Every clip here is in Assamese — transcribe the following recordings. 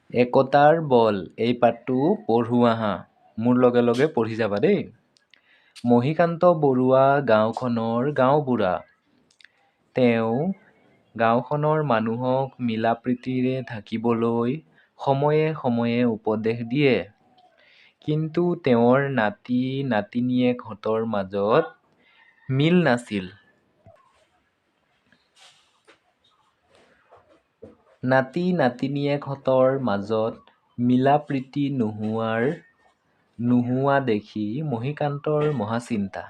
একতাৰ বল এই পাঠটো পঢ়ো আহা। মোৰ লগে লগে পঢ়ি যাবা দেই। মহীকান্ত বৰুৱা গাঁওখনৰ গাঁওবুঢ়া। তেওঁ গাঁওখনৰ মানুহক মিলাপ্ৰীতিৰে থাকিবলৈ সময়ে সময়ে উপদেশ দিয়ে। কিন্তু তেওঁৰ নাতি নাতিনীয়েকহঁতৰ মাজত মিল নাছিল। নাতি নাতিনীয়েকহঁতৰ মাজত মিলাপ্ৰীতি নোহোৱা দেখি মহীকান্তৰ মহাচিন্তা।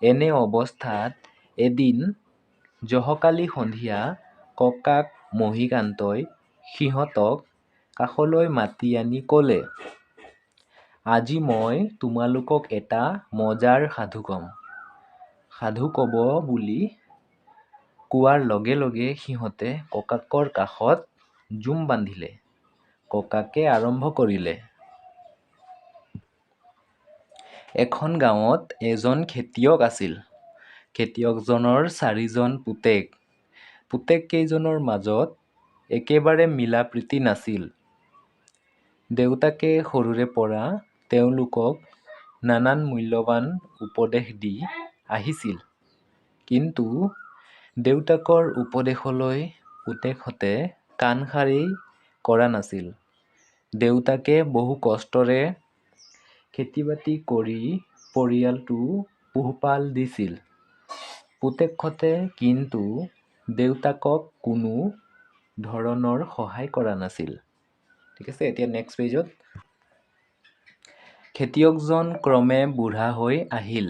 এনে অৱস্থাত এদিন জহকালি সন্ধিয়া ককাক মহীকান্তই সিহঁতক কাষলৈ মাতি আনি ক'লে, আজি মই তোমালোকক এটা মজাৰ সাধু ক'ম। সাধু ক'ব বুলি কোৱাৰ লগে লগে সিহঁতে ককাকৰ কাষত জুম বান্ধিলে। ককাকে আৰম্ভ কৰিলে। এখন গাঁৱত এজন খেতিয়ক আছিল। খেতিয়কজনৰ 4জন পুতেক। পুতেককেইজনৰ মাজত একেবাৰে মিলাপ্ৰীতি নাছিল। দেউতাকে সৰুৰে পৰা তেওঁলোকক নানান মূল্যৱান উপদেশ দি আহিছিল। কিন্তু দেউতাকৰ উপদেশলৈ পুতেকহঁতে কাণসাৰেই কৰা নাছিল। দেউতাকে বহু কষ্টৰে খেতি-বাতি কৰি পৰিয়ালটো পোহপাল দিছিল। পুতেকহঁতে কিন্তু দেউতাকক কোনো ধৰণৰ সহায় কৰা নাছিল। ঠিক আছে, এতিয়া নেক্সট পেজত। খেতিয়কজন ক্ৰমে বুঢ়া হৈ আহিল।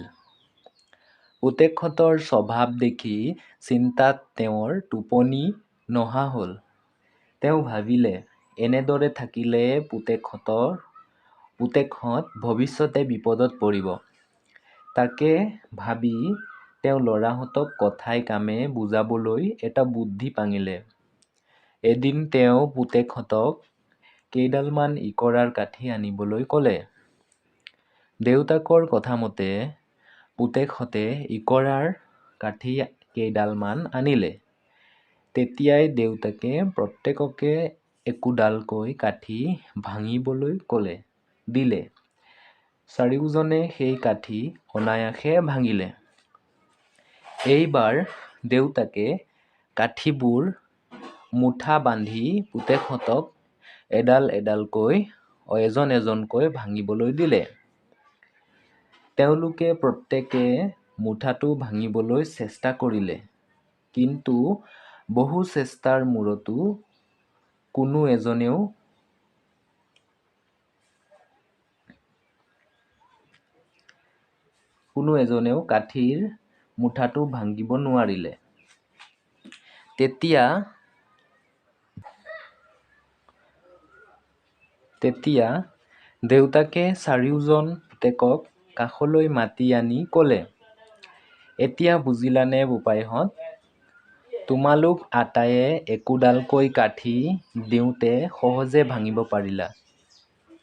পুতেকহঁতৰ স্বভাৱ দেখি চিন্তাত তেওঁৰ টোপনি নহা হ'ল। তেওঁ ভাবিলে, এনেদৰে থাকিলে পুতেকহঁত ভৱিষ্যতে বিপদত পৰিব। তাকে ভাবি তেওঁ ল'ৰাহঁতক কথাই কামে বুজাবলৈ এটা বুদ্ধি পাঙিলে। এদিন তেওঁ পুতেকহঁতক কেইডালমান ইকৰাৰ কাঠি আনিবলৈ ক'লে। দেউতাকৰ কথামতে পুতেকহঁতে ইকৰাৰ কাঠি কেইডালমান আনিলে। তেতিয়াই দেউতাকে প্ৰত্যেককে একোডালকৈ কাঠি ভাঙিবলৈ দিলে। চাৰিওজনে সেই কাঠি অনায়াসে ভাঙিলে। এইবাৰ দেউতাকে কাঠিবোৰ মুঠা বান্ধি পুতেকহঁতক এডাল এডালকৈ এজন এজনকৈ ভাঙিবলৈ দিলে। তেওঁলোকে প্ৰত্যেকে মুঠাটো ভাঙিবলৈ চেষ্টা কৰিলে। কিন্তু বহু চেষ্টাৰ মূৰতো কোনো এজনেও কাঠিৰ মুঠাটো ভাঙিব নোৱাৰিলে। তেতিয়া দেউতাকে চাৰিওজন পুতেকক কাষলৈ মাতি আনি ক'লে, এতিয়া বুজিলানে বোপাইহঁত? তোমালোক আটায়ে একোডালকৈ কাঠি দিওঁতে সহজে ভাঙিব পাৰিলা।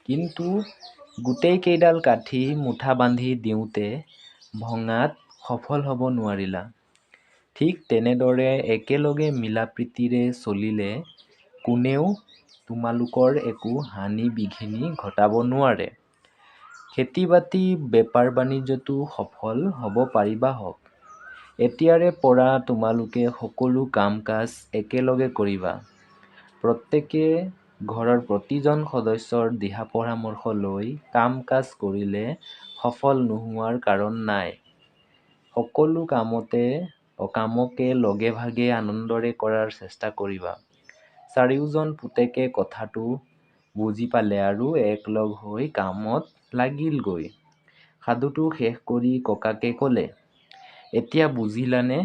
কিন্তু গোটেইকেইডাল কাঠি মুঠা বান্ধি দিওঁতে ভঙাত সফল হ'ব নোৱাৰিলা। ঠিক তেনেদৰে একেলগে মিলাপ্ৰীতিৰে চলিলে কোনেও তোমালোকৰ একো হানি-বিঘিনি ঘটাব নোৱাৰে। খেতি-বাতি, বেপাৰ-বাণিজ্যতো সফল হ'ব পাৰিবাহঁক। এতিয়াৰে পৰা তোমালোকে সকলো কাম-কাজ একেলগে কৰিবা। প্ৰত্যেকে ঘৰৰ প্ৰতিজন সদস্যৰ দিহা-পৰামৰ্শ লৈ কাম-কাজ কৰিলে সফল নোহোৱাৰ কাৰণ নাই। সকলো কামকে লগে-ভাগে আনন্দেৰে কৰাৰ চেষ্টা কৰিবা। চাৰিওজন পুতেকে কথাটো বুজি পালে আৰু একলগ হৈ কামত লাগিলগৈ। সাধুটো শেষ কৰি ককাকে ক'লে, এতিয়া বুজিলানে?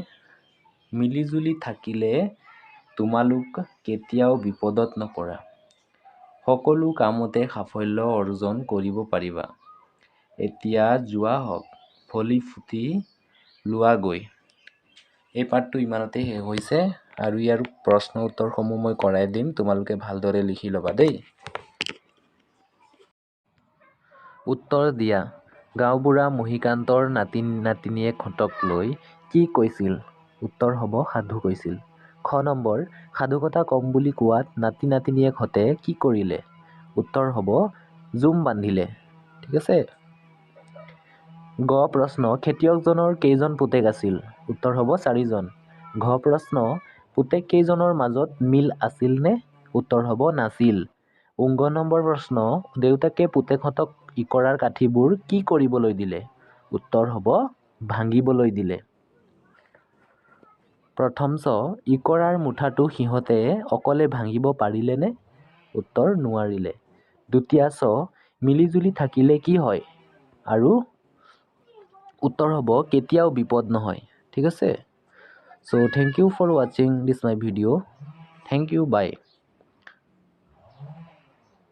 মিলি-জুলি থাকিলে তোমালোক কেতিয়াও বিপদত নপৰা। সকলো কামতে সাফল্য অৰ্জন কৰিব পাৰিবা। এতিয়া যোৱাহঁক, ফলি-ফুটি লোৱাগৈ। এই পাঠটো ইমানতেই শেষ হৈছে আৰু ইয়াৰ প্ৰশ্ন উত্তৰসমূহ মই কৰাই দিম। তোমালোকে ভালদৰে লিখি ল'বা দেই। উত্তৰ দিয়া। গাঁওবুঢ়া মহীকান্তৰ নাতি নাতিনীয়েকহঁতক লৈ কি কৈছিল? উত্তৰ হ'ব সাধু কৈছিল। খ নম্বৰ, সাধুকথা কম বুলি কোৱাত নাতি নাতিনীয়েকহঁতে কি কৰিলে? উত্তৰ হ'ব জুম বান্ধিলে। ঠিক আছে। গ প্ৰশ্ন, খেতিয়কজনৰ কেইজন পুতেক আছিল? উত্তৰ হ'ব 4জন। ঘ প্ৰশ্ন, পুতেক কেইজনৰ মাজত মিল আছিল নে? উত্তৰ হ'ব নাছিল। গ নম্বৰ প্ৰশ্ন, দেউতাকে পুতেকহঁতক ইকৰাৰ কাঠিবোৰ কি কৰিবলৈ দিলে? উত্তৰ হ'ব ভাঙিবলৈ দিলে। প্ৰথম চ, ইকৰাৰ মুঠাটো সিহঁতে অকলে ভাঙিব পাৰিলেনে? উত্তৰ নোৱাৰিলে। দ্বিতীয় চ, মিলিজুলি থাকিলে কি হয়? আৰু উত্তৰ হ'ব কেতিয়াও বিপদ নহয়। ঠিক আছে। So thank you for watching this my video. Thank you. Bye.